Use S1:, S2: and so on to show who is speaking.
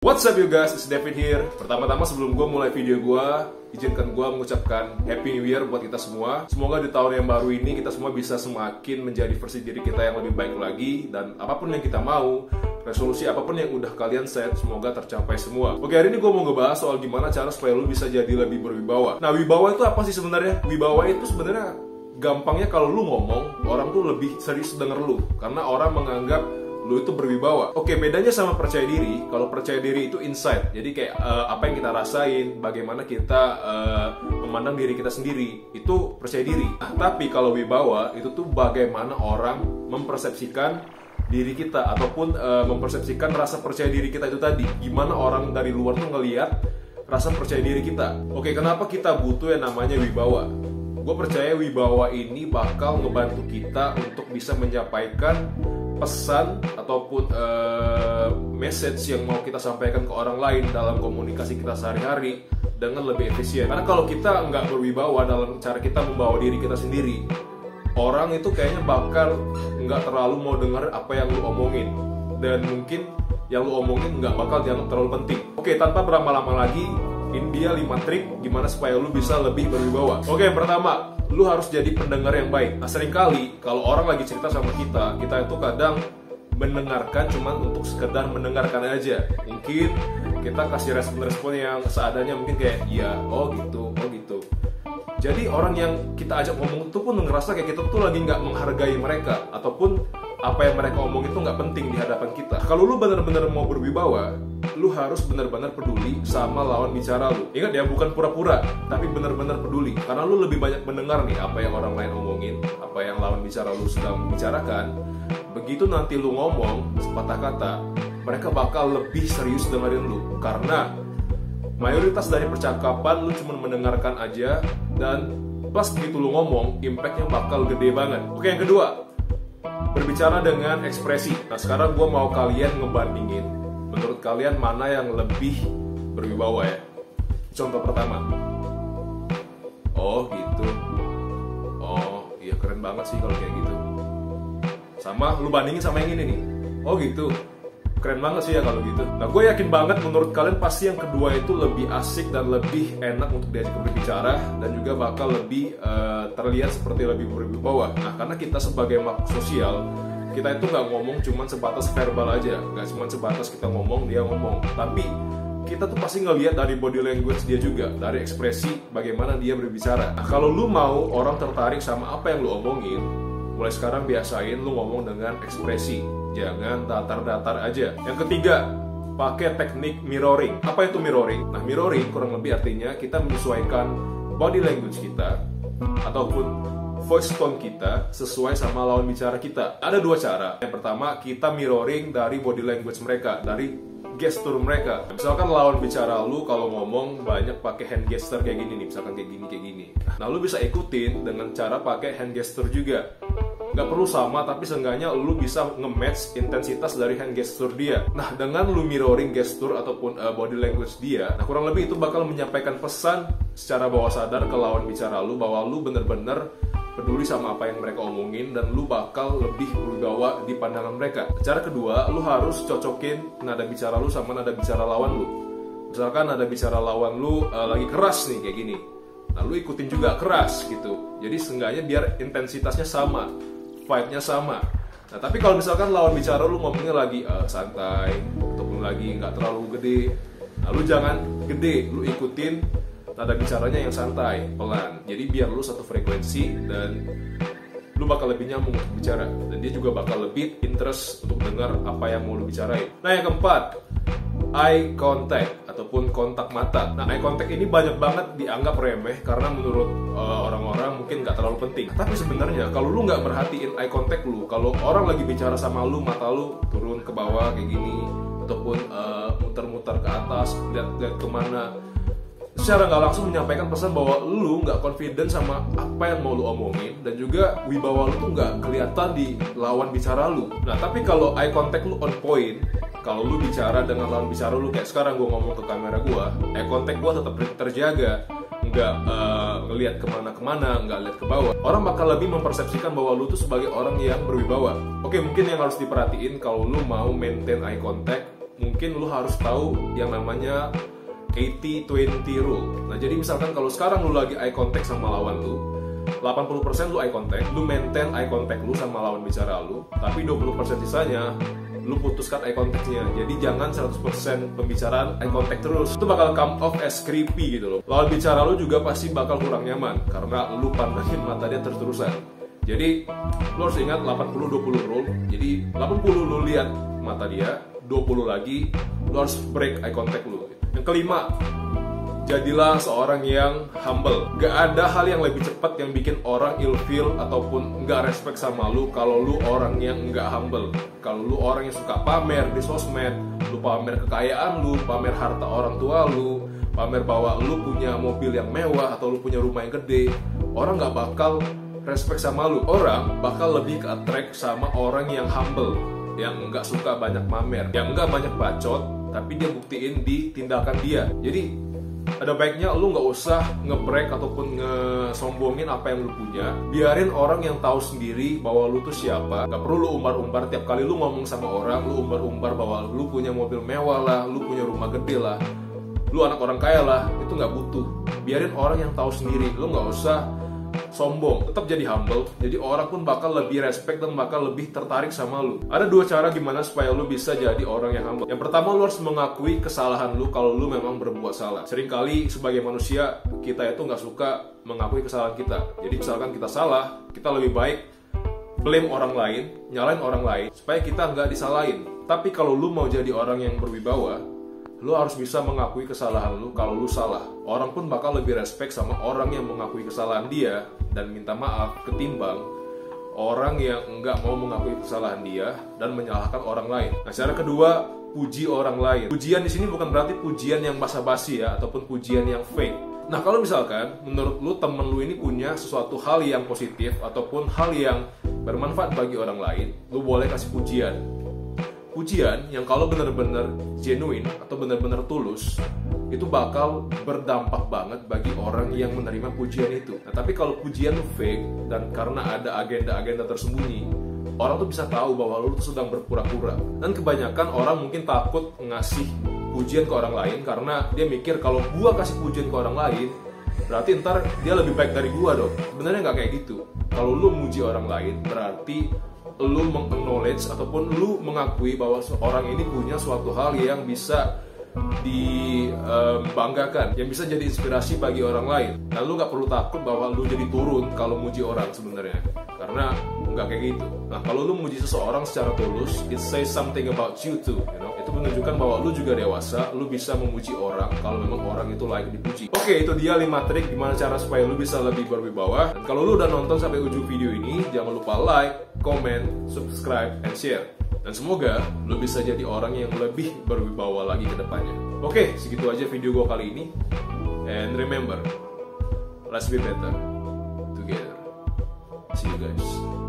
S1: What's up you guys, it's David here. Pertama-tama sebelum gue mulai video gue, izinkan gue mengucapkan Happy New Year buat kita semua. Semoga di tahun yang baru ini kita semua bisa semakin menjadi versi diri kita yang lebih baik lagi. Dan apapun yang kita mau, resolusi apapun yang udah kalian set, semoga tercapai semua. Oke, hari ini gue mau ngebahas soal gimana cara supaya lu bisa jadi lebih berwibawa. Nah, wibawa itu apa sih sebenarnya? Wibawa itu sebenarnya gampangnya kalau lu ngomong, orang tuh lebih serius denger lu. Karena orang menganggap lu itu berwibawa. Oke, bedanya sama percaya diri. Kalau percaya diri itu insight. Jadi kayak apa yang kita rasain, bagaimana kita memandang diri kita sendiri, itu percaya diri. Nah, tapi kalau wibawa itu tuh bagaimana orang mempersepsikan diri kita ataupun mempersepsikan rasa percaya diri kita itu tadi. Gimana orang dari luar tuh ngelihat rasa percaya diri kita. Oke, kenapa kita butuh yang namanya wibawa? Gue percaya wibawa ini bakal ngebantu kita untuk bisa menyampaikan pesan ataupun message yang mau kita sampaikan ke orang lain dalam komunikasi kita sehari-hari dengan lebih efisien. Karena kalau kita nggak berwibawa dalam cara kita membawa diri kita sendiri, orang itu kayaknya bakal nggak terlalu mau dengar apa yang lu omongin, dan mungkin yang lu omongin nggak bakal dianggap terlalu penting. Oke, tanpa berlama-lama lagi, ini dia 5 trik gimana supaya lu bisa lebih berwibawa. Oke, yang pertama, lu harus jadi pendengar yang baik. Nah, seringkali kalau orang lagi cerita sama kita itu kadang mendengarkan cuman untuk sekedar mendengarkan aja. Mungkin kita kasih respon-respon yang seadanya, mungkin kayak iya, oh gitu. Jadi orang yang kita ajak ngomong itu pun ngerasa kayak kita tuh lagi nggak menghargai mereka, ataupun apa yang mereka omong itu nggak penting di hadapan kita. Kalau lu benar-benar mau berwibawa, lu harus benar-benar peduli sama lawan bicara lu. Ingat ya, bukan pura-pura, tapi benar-benar peduli. Karena lu lebih banyak mendengar nih apa yang orang lain omongin, apa yang lawan bicara lu sedang bicarakan. Begitu nanti lu ngomong sepatah kata, mereka bakal lebih serius dengerin lu. Karena mayoritas dari percakapan lu cuma mendengarkan aja, dan pas begitu lu ngomong, impactnya bakal gede banget. Oke, yang kedua, berbicara dengan ekspresi. Nah, sekarang gue mau kalian ngebandingin, menurut kalian mana yang lebih berwibawa ya. Contoh pertama, oh gitu, oh iya keren banget sih kalau kayak gitu. Sama lu bandingin sama yang ini nih, oh gitu, keren banget sih ya kalau gitu. Nah, gue yakin banget menurut kalian pasti yang kedua itu lebih asik dan lebih enak untuk diajak berbicara, dan juga bakal lebih terlihat seperti lebih berwibawa. Nah, karena kita sebagai makhluk sosial, kita itu nggak ngomong cuma sebatas verbal aja, nggak cuma sebatas kita ngomong, dia ngomong, tapi kita tuh pasti ngelihat dari body language dia juga, dari ekspresi bagaimana dia berbicara. Nah, kalau lu mau orang tertarik sama apa yang lu omongin, mulai sekarang biasain lu ngomong dengan ekspresi, jangan datar-datar aja. Yang ketiga, pakai teknik mirroring. Apa itu mirroring? Nah, mirroring kurang lebih artinya kita menyesuaikan body language kita ataupun voice tone kita sesuai sama lawan bicara kita. Ada dua cara. Yang pertama, kita mirroring dari body language mereka, dari gestur mereka. Misalkan lawan bicara lu kalau ngomong banyak pakai hand gesture kayak gini nih, misalkan kayak gini. Nah, lu bisa ikutin dengan cara pakai hand gesture juga. Nggak perlu sama, tapi seenggaknya lu bisa nge-match intensitas dari hand gesture dia. Nah, dengan lu mirroring gestur ataupun body language dia, nah kurang lebih itu bakal menyampaikan pesan secara bawah sadar ke lawan bicara lu bahwa lu bener-bener peduli sama apa yang mereka omongin, dan lu bakal lebih berwibawa di pandangan mereka. Cara kedua, lu harus cocokin nada bicara lu sama nada bicara lawan lu. Misalkan nada bicara lawan lu lagi keras nih kayak gini, nah lu ikutin juga keras gitu. Jadi seenggaknya biar intensitasnya sama, vibe-nya sama. Nah, tapi kalau misalkan lawan bicara lu ngomongnya lagi santai ataupun lagi nggak terlalu gede, nah lu jangan gede, lu ikutin nada bicaranya yang santai, pelan. Jadi biar lu satu frekuensi dan lu bakal lebih nyambung untuk bicara, dan dia juga bakal lebih interest untuk dengar apa yang mau lu bicarain. Nah, yang keempat, eye contact ataupun kontak mata. Nah, eye contact ini banyak banget dianggap remeh karena menurut orang-orang mungkin nggak terlalu penting. Tapi sebenarnya kalau lu nggak perhatiin eye contact lu, kalau orang lagi bicara sama lu, mata lu turun ke bawah kayak gini, ataupun muter-muter ke atas, lihat kemana, secara nggak langsung menyampaikan pesan bahwa lu nggak confident sama apa yang mau lu omongin, dan juga wibawa lu tuh nggak kelihatan di lawan bicara lu. Nah, tapi kalau eye contact lu on point, kalau lu bicara dengan lawan bicara lu, kayak sekarang gue ngomong ke kamera gue, eye contact gue tetap terjaga, nggak ngelihat kemana-kemana, nggak lihat ke bawah, orang bakal lebih mempersepsikan bahwa lu tuh sebagai orang yang berwibawa. Oke, mungkin yang harus diperhatiin kalau lu mau maintain eye contact, mungkin lu harus tahu yang namanya 80-20 rule. Nah, jadi misalkan kalau sekarang lu lagi eye contact sama lawan lu, 80% lu eye contact, lu maintain eye contact lu sama lawan bicara lu, tapi 20% sisanya lu putuskan eye contact-nya. Jadi jangan 100% pembicaraan eye contact terus. Itu bakal come off as creepy gitu loh. Lawan bicara lu juga pasti bakal kurang nyaman karena lu pandangin mata dia terus-terusan. Jadi lu harus ingat 80-20 rule. Jadi 80 lu lihat mata dia, 20 lagi lu harus break eye contact lu. Yang kelima, jadilah seorang yang humble. Gak ada hal yang lebih cepat yang bikin orang ilfeel ataupun gak respect sama lu kalau lu orang yang gak humble. Kalau lu orang yang suka pamer di sosmed, lu pamer kekayaan lu, pamer harta orang tua lu, pamer bahwa lu punya mobil yang mewah atau lu punya rumah yang gede, orang gak bakal respect sama lu. Orang bakal lebih ke attract sama orang yang humble, yang gak suka banyak pamer, yang gak banyak bacot, tapi dia buktiin di tindakan dia. Jadi ada baiknya lu nggak usah nge-brag ataupun ngesombongin apa yang lu punya. Biarin orang yang tahu sendiri bahwa lu tuh siapa. Gak perlu lu umbar-umbar tiap kali lu ngomong sama orang, lu umbar-umbar bahwa lu punya mobil mewah lah, lu punya rumah gede lah, lu anak orang kaya lah. Itu nggak butuh. Biarin orang yang tahu sendiri. Lu nggak usah sombong, tetap jadi humble. Jadi orang pun bakal lebih respect dan bakal lebih tertarik sama lu. Ada dua cara gimana supaya lu bisa jadi orang yang humble. Yang pertama, lu harus mengakui kesalahan lu kalau lu memang berbuat salah. Seringkali sebagai manusia kita itu nggak suka mengakui kesalahan kita. Jadi misalkan kita salah, kita lebih baik blame orang lain, nyalain orang lain supaya kita nggak disalahin. Tapi kalau lu mau jadi orang yang berwibawa, lu harus bisa mengakui kesalahan lu kalau lu salah. Orang pun bakal lebih respect sama orang yang mengakui kesalahan dia dan minta maaf ketimbang orang yang enggak mau mengakui kesalahan dia dan menyalahkan orang lain. Nah, cara kedua, puji orang lain. Pujian di sini bukan berarti pujian yang basa-basi ya, ataupun pujian yang fake. Nah, kalau misalkan menurut lu temen lu ini punya sesuatu hal yang positif ataupun hal yang bermanfaat bagi orang lain, lu boleh kasih pujian. Pujian yang kalau benar-benar genuine atau benar-benar tulus, itu bakal berdampak banget bagi orang yang menerima pujian itu. Nah, tapi kalau pujian lu fake dan karena ada agenda-agenda tersembunyi, orang tuh bisa tahu bahwa lu tuh sedang berpura-pura. Dan kebanyakan orang mungkin takut ngasih pujian ke orang lain karena dia mikir kalau gua kasih pujian ke orang lain, berarti ntar dia lebih baik dari gua dong. Sebenarnya nggak kayak gitu. Kalau lu muji orang lain, berarti lu meng-acknowledge ataupun lu mengakui bahwa seorang ini punya suatu hal yang bisa dibanggakan, yang bisa jadi inspirasi bagi orang lain. Nah, lu gak perlu takut bahwa lu jadi turun kalau muji orang sebenarnya, karena nggak kayak gitu. Nah, kalau lu muji seseorang secara tulus, it says something about you too, you know? Itu menunjukkan bahwa lu juga dewasa, lu bisa memuji orang kalau memang orang itu layak dipuji. Oke, itu dia 5 trik gimana cara supaya lu bisa lebih berwibawa. Dan kalau lu udah nonton sampai ujung video ini, jangan lupa like, comment, subscribe, and share. Dan semoga lu bisa jadi orang yang lebih berwibawa lagi ke depannya. Oke, segitu aja video gue kali ini. And remember, let's be better together. See you guys.